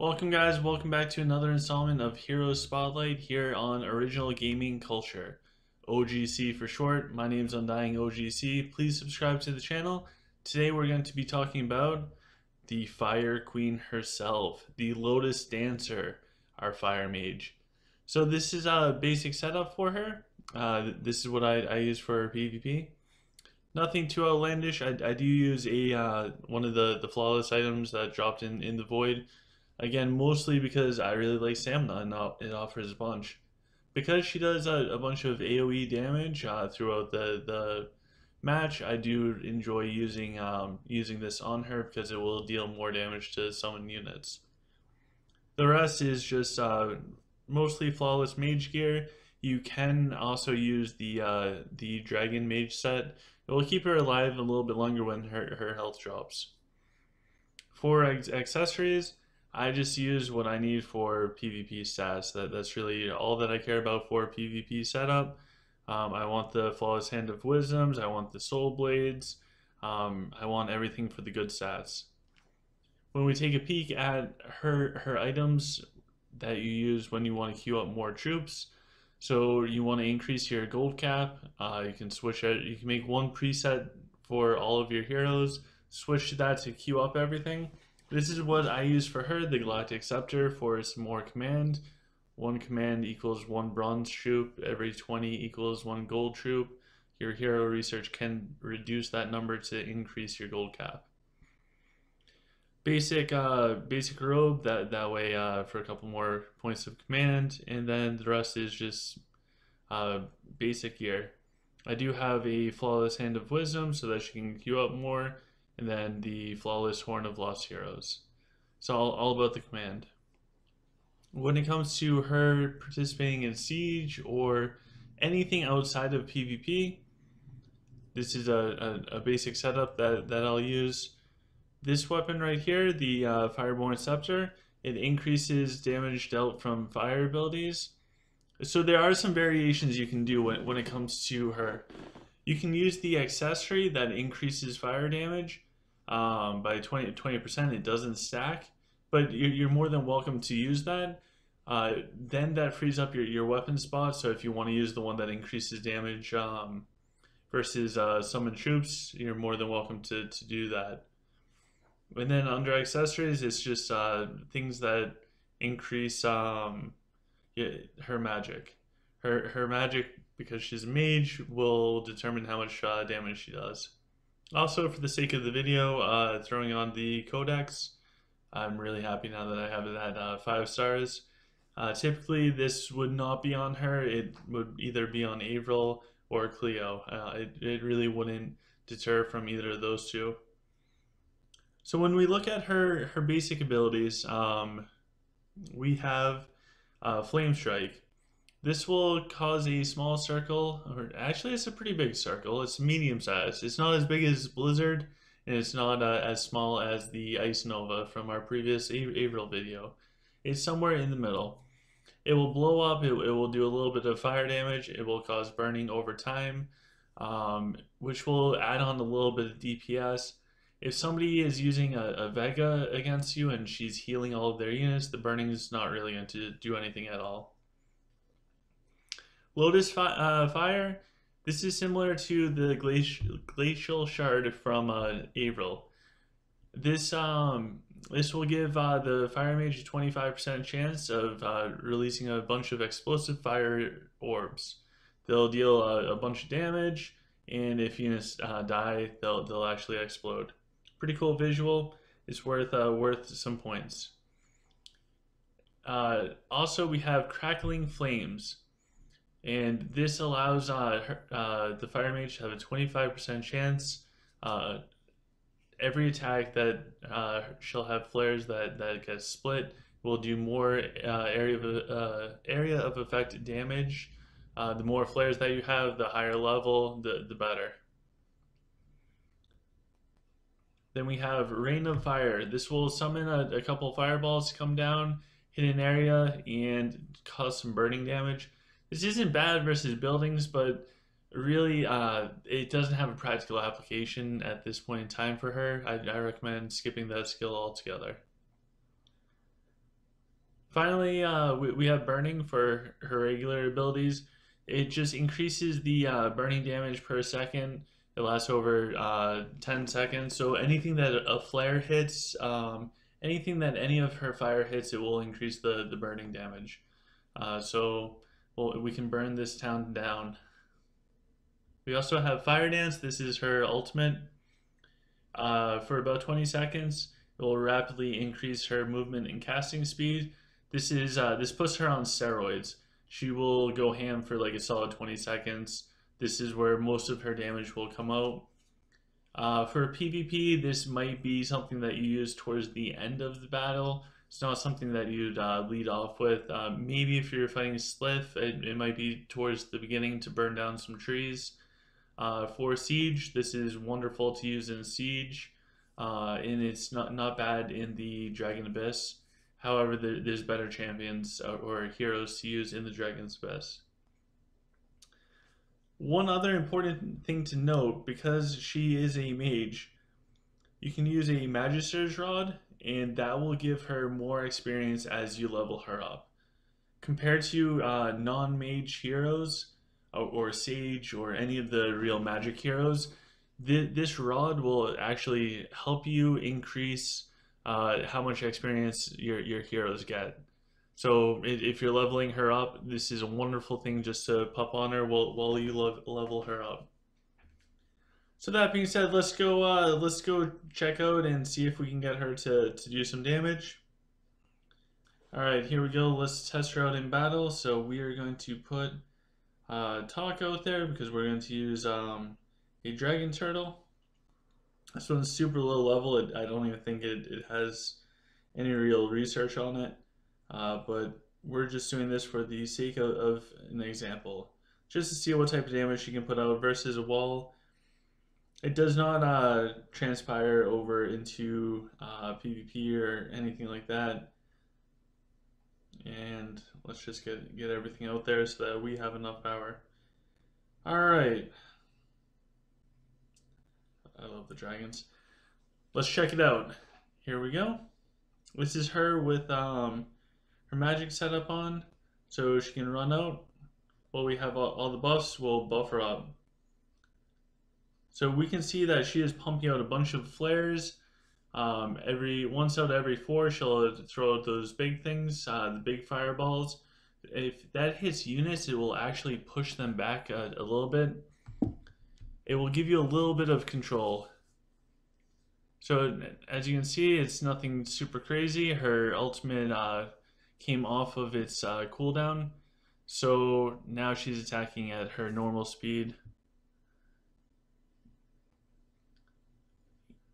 Welcome guys, welcome back to another installment of Hero Spotlight here on Original Gaming Culture. OGC for short. My name's Undying OGC. Please subscribe to the channel. Today we're going to be talking about the Fire Queen herself, the Lotus Dancer, our Fire Mage. So this is a basic setup for her. This is what I use for PvP. Nothing too outlandish. I do use a one of the flawless items that dropped in the void. Again, mostly because I really like stamina and it offers a bunch. Because she does a bunch of AoE damage throughout the match, I do enjoy using this on her because it will deal more damage to summon units. The rest is just mostly flawless mage gear. You can also use the dragon mage set. It will keep her alive a little bit longer when her health drops. For accessories, I just use what I need for PvP stats. That's really all that I care about for PvP setup. I want the Flawless Hand of Wisdoms. I want the Soul Blades. I want everything for the good stats. When we take a peek at her items that you use when you want to queue up more troops, so you want to increase your gold cap. You can switch it. You can make one preset for all of your heroes. Switch to that to queue up everything. This is what I use for her, the Galactic Scepter, for some more command. One command equals one bronze troop. Every 20 equals one gold troop. Your hero research can reduce that number to increase your gold cap. Basic robe, that way for a couple more points of command, and then the rest is just basic gear. I do have a Flawless Hand of Wisdom so that she can queue up more, and then the Flawless Horn of Lost Heroes. It's all about the command. When it comes to her participating in Siege or anything outside of PvP, this is a basic setup that I'll use. This weapon right here, the Fireborn Scepter, it increases damage dealt from fire abilities. So there are some variations you can do when it comes to her. You can use the accessory that increases fire damage by 20%. It doesn't stack, but you're more than welcome to use that. Then that frees up your weapon spot. So if you want to use the one that increases damage versus summon troops, you're more than welcome to do that. And then under accessories, it's just things that increase her magic. Her magic, because she's a mage, will determine how much damage she does. Also, for the sake of the video, throwing on the Codex, I'm really happy now that I have it at 5 stars. Typically, this would not be on her. It would either be on Avril or Cleo. It really wouldn't deter from either of those two. So when we look at her basic abilities, we have Flame Strike. This will cause a small circle, or actually it's a pretty big circle. It's medium sized. It's not as big as Blizzard, and it's not as small as the Ice Nova from our previous Avril video. It's somewhere in the middle. It will blow up, it will do a little bit of fire damage, it will cause burning over time, which will add on a little bit of DPS. If somebody is using a Vega against you and she's healing all of their units, the burning is not really going to do anything at all. Lotus Fire, this is similar to the Glacial Shard from Avril. This will give the Fire Mage a 25% chance of releasing a bunch of explosive fire orbs. They'll deal a bunch of damage, and if units die, they'll actually explode. Pretty cool visual. It's worth some points. Also, we have Crackling Flames, and this allows the Fire Mage to have a 25% chance. Every attack that she'll have flares that get split will do more area of effect damage. The more flares that you have, the higher level, the better. Then we have Rain of Fire. This will summon a couple fireballs to come down, hit an area, and cause some burning damage. This isn't bad versus buildings, but really it doesn't have a practical application at this point in time for her. I recommend skipping that skill altogether. Finally, we have burning for her regular abilities. It just increases the burning damage per second. It lasts over 10 seconds. So anything that a flare hits, anything that any of her fire hits, it will increase the burning damage. So well, we can burn this town down. We also have Fire Dance. This is her ultimate. For about 20 seconds, it will rapidly increase her movement and casting speed. This puts her on steroids. She will go ham for like a solid 20 seconds. This is where most of her damage will come out. For PvP, this might be something that you use towards the end of the battle. It's not something that you'd lead off with. Maybe if you're fighting Slith, it might be towards the beginning to burn down some trees. For Siege, this is wonderful to use in Siege, and it's not bad in the Dragon Abyss. However, there's better champions or heroes to use in the Dragon's Abyss. One other important thing to note, because she is a mage, you can use a Magister's Rod, and that will give her more experience as you level her up. Compared to non-mage heroes, or Sage, or any of the real magic heroes, this rod will actually help you increase how much experience your heroes get. So if you're leveling her up, this is a wonderful thing just to pop on her while you level her up. So that being said, let's go check out and see if we can get her to do some damage. Alright, here we go. Let's test her out in battle. So we are going to put Talk out there because we're going to use a Dragon Turtle. This one's super low level. I don't even think it has any real research on it. But we're just doing this for the sake of an example. Just to see what type of damage she can put out versus a wall. It does not transpire over into PvP or anything like that. And let's just get everything out there so that we have enough power. Alright. I love the dragons. Let's check it out. Here we go. This is her with her magic setup on, so she can run out. While we have all the buffs, we'll buff her up. So we can see that she is pumping out a bunch of flares. Once out of every 4, she'll throw out those big things, the big fireballs. If that hits units, it will actually push them back a little bit. It will give you a little bit of control. So as you can see, it's nothing super crazy. Her ultimate came off of its cooldown. So now she's attacking at her normal speed.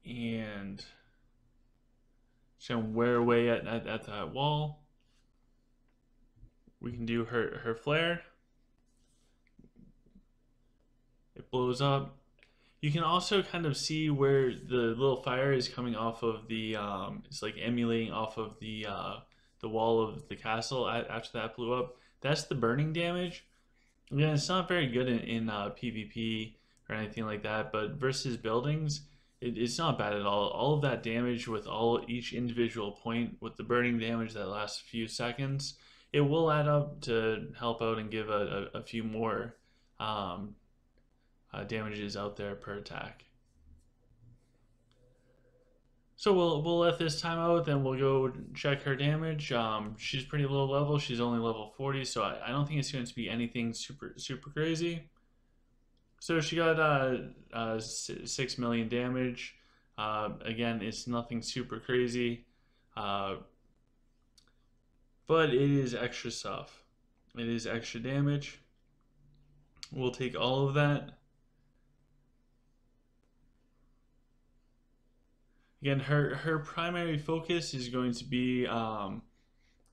And she's gonna wear away at that wall. We can do her flare. It blows up. You can also kind of see where the little fire is coming off of the it's like emulating off of the wall of the castle after that blew up. That's the burning damage. Again, it's not very good in PvP or anything like that, but versus buildings, it's not bad at all. All of that damage with each individual point with the burning damage that lasts a few seconds, it will add up to help out and give a few more damages out there per attack. So we'll let this time out, then we'll go check her damage. She's pretty low level. She's only level 40, so I don't think it's going to be anything super crazy. So she got 6 million damage. Again, it's nothing super crazy, but it is extra stuff. It is extra damage. We'll take all of that. Again, her primary focus is going to be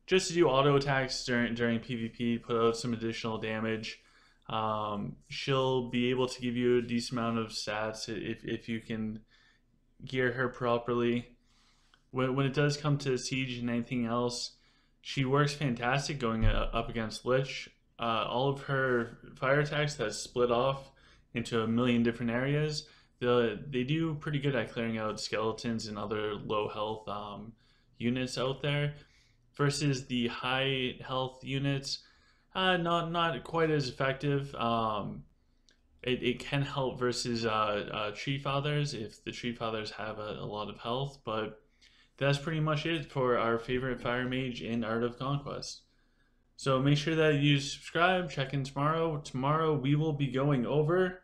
just to do auto attacks during PvP, put out some additional damage. She'll be able to give you a decent amount of stats if you can gear her properly. When it does come to Siege and anything else, she works fantastic going up against Lich. All of her fire attacks that split off into a million different areas, they do pretty good at clearing out skeletons and other low health units out there. versus the high health units. Not quite as effective. It can help versus Tree Fathers if the Tree Fathers have a lot of health, but that's pretty much it for our favorite Fire Mage in Art of Conquest. So make sure that you subscribe, check in tomorrow. Tomorrow we will be going over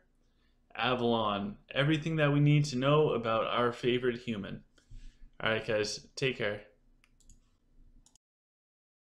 Avalon, everything that we need to know about our favorite human. Alright guys, take care.